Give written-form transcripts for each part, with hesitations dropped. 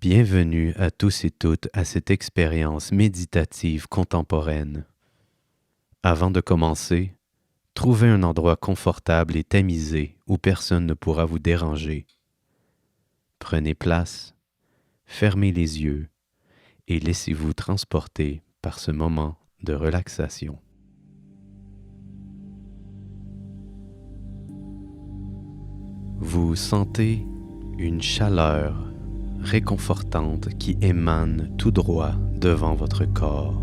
Bienvenue à tous et toutes à cette expérience méditative contemporaine. Avant de commencer, trouvez un endroit confortable et tamisé où personne ne pourra vous déranger. Prenez place, fermez les yeux et laissez-vous transporter par ce moment de relaxation. Vous sentez une chaleur réconfortante qui émane tout droit devant votre corps.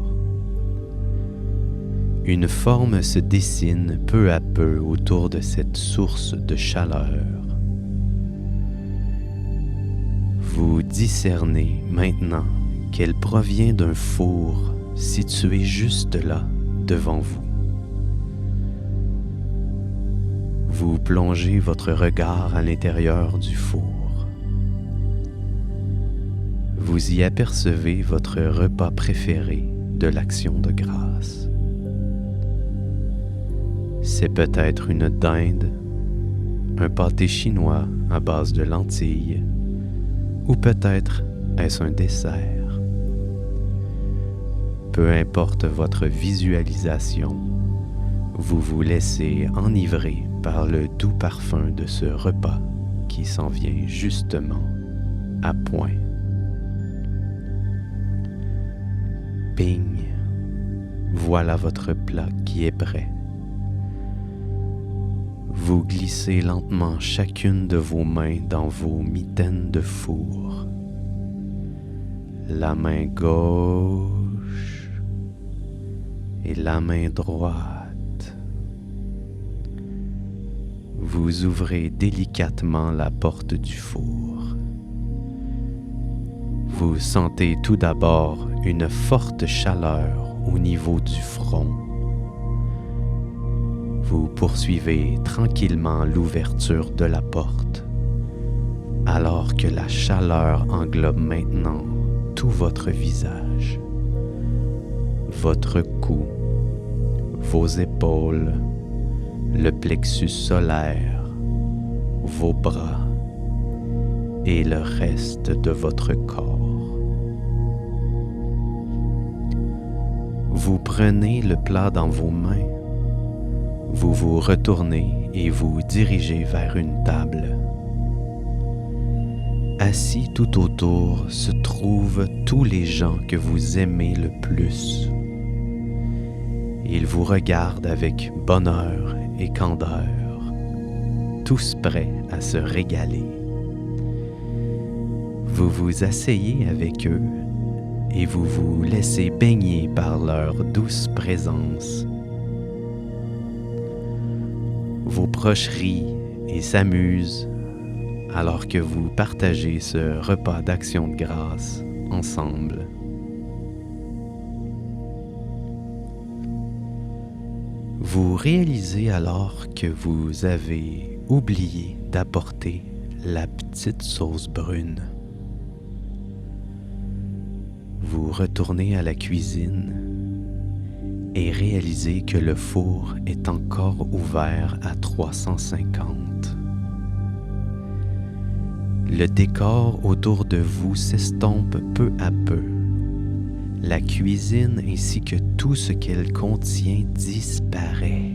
Une forme se dessine peu à peu autour de cette source de chaleur. Vous discernez maintenant qu'elle provient d'un four situé juste là, devant vous. Vous plongez votre regard à l'intérieur du four. Vous y apercevez votre repas préféré de l'Action de grâce. C'est peut-être une dinde, un pâté chinois à base de lentilles, ou peut-être est-ce un dessert. Peu importe votre visualisation, vous vous laissez enivrer par le doux parfum de ce repas qui s'en vient justement à point. Ping! Voilà votre plat qui est prêt. Vous glissez lentement chacune de vos mains dans vos mitaines de four. La main gauche et la main droite. Vous ouvrez délicatement la porte du four. Vous sentez tout d'abord une forte chaleur au niveau du front. Vous poursuivez tranquillement l'ouverture de la porte, alors que la chaleur englobe maintenant tout votre visage, votre cou, vos épaules, le plexus solaire, vos bras et le reste de votre corps. Vous prenez le plat dans vos mains, vous vous retournez et vous dirigez vers une table. Assis tout autour se trouvent tous les gens que vous aimez le plus. Ils vous regardent avec bonheur et candeur, tous prêts à se régaler. Vous vous asseyez avec eux et vous vous laissez baigner par leur douce présence. Vos proches rient et s'amusent alors que vous partagez ce repas d'action de grâce ensemble. Vous réalisez alors que vous avez oublié d'apporter la petite sauce brune. Vous retournez à la cuisine et réalisez que le four est encore ouvert à 350. Le décor autour de vous s'estompe peu à peu. La cuisine ainsi que tout ce qu'elle contient disparaît.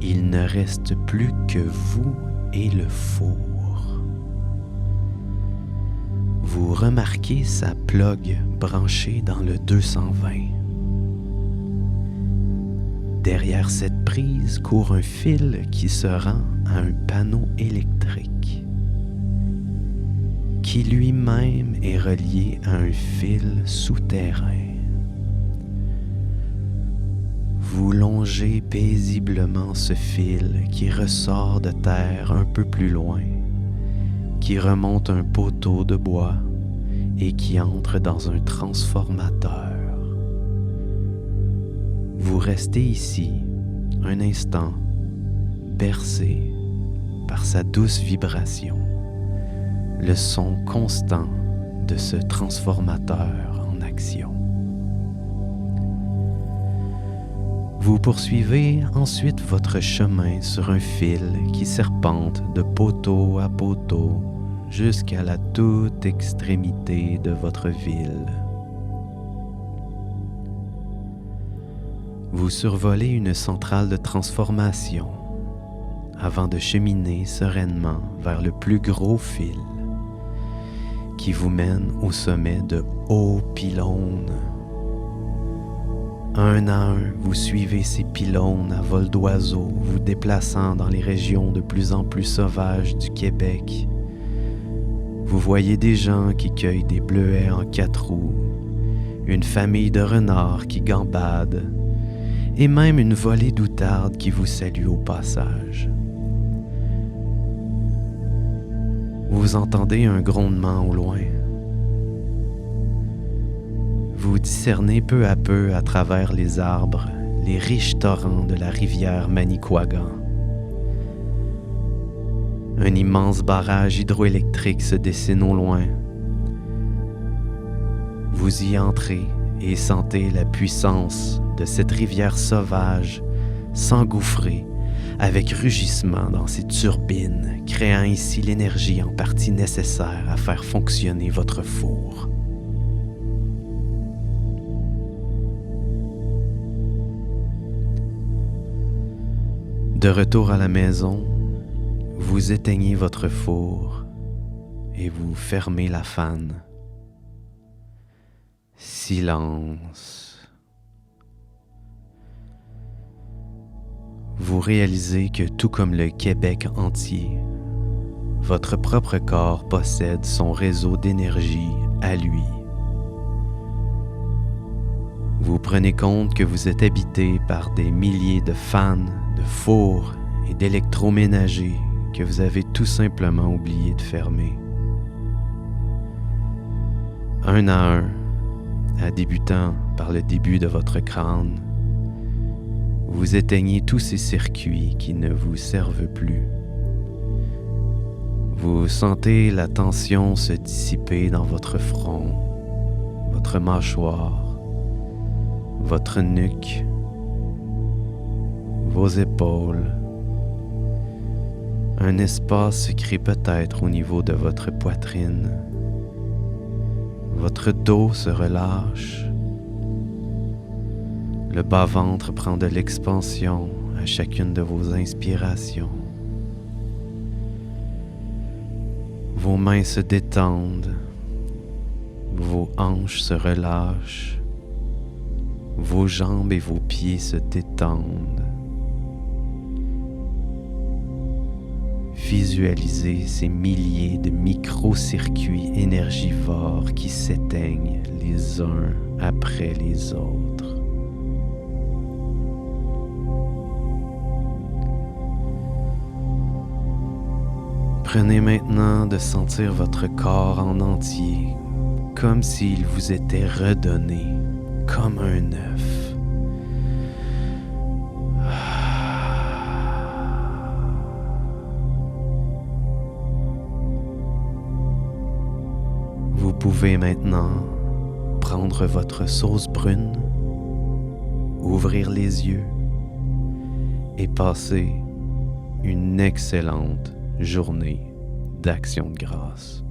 Il ne reste plus que vous et le four. Vous remarquez sa plug branchée dans le 220. Derrière cette prise court un fil qui se rend à un panneau électrique, qui lui-même est relié à un fil souterrain. Vous longez paisiblement ce fil qui ressort de terre un peu plus loin, qui remonte un poteau de bois et qui entre dans un transformateur. Vous restez ici un instant, bercé par sa douce vibration, le son constant de ce transformateur en action. Vous poursuivez ensuite votre chemin sur un fil qui serpente de poteau à poteau jusqu'à la toute extrémité de votre ville. Vous survolez une centrale de transformation avant de cheminer sereinement vers le plus gros fil qui vous mène au sommet de hauts pylônes. Un à un, vous suivez ces pylônes à vol d'oiseau, vous déplaçant dans les régions de plus en plus sauvages du Québec. Vous voyez des gens qui cueillent des bleuets en 4 roues, une famille de renards qui gambadent, et même une volée d'outardes qui vous salue au passage. Vous entendez un grondement au loin. Vous discernez peu à peu à travers les arbres les riches torrents de la rivière Manicouagan. Un immense barrage hydroélectrique se dessine au loin. Vous y entrez et sentez la puissance de cette rivière sauvage s'engouffrer avec rugissement dans ses turbines, créant ici l'énergie en partie nécessaire à faire fonctionner votre four. De retour à la maison, vous éteignez votre four et vous fermez la fan. Silence. Vous réalisez que tout comme le Québec entier, votre propre corps possède son réseau d'énergie à lui. Vous prenez compte que vous êtes habité par des milliers de fans, de fours et d'électroménagers que vous avez tout simplement oublié de fermer. Un à un, en débutant par le début de votre crâne, vous éteignez tous ces circuits qui ne vous servent plus. Vous sentez la tension se dissiper dans votre front, votre mâchoire, votre nuque, vos épaules. Un espace se crée peut-être au niveau de votre poitrine. Votre dos se relâche. Le bas-ventre prend de l'expansion à chacune de vos inspirations. Vos mains se détendent. Vos hanches se relâchent. Vos jambes et vos pieds se détendent. Visualisez ces milliers de micro-circuits énergivores qui s'éteignent les uns après les autres. Prenez maintenant de sentir votre corps en entier, comme s'il vous était redonné, comme un œuf. Vous pouvez maintenant prendre votre sauce brune, ouvrir les yeux et passer une excellente journée d'Action de grâce.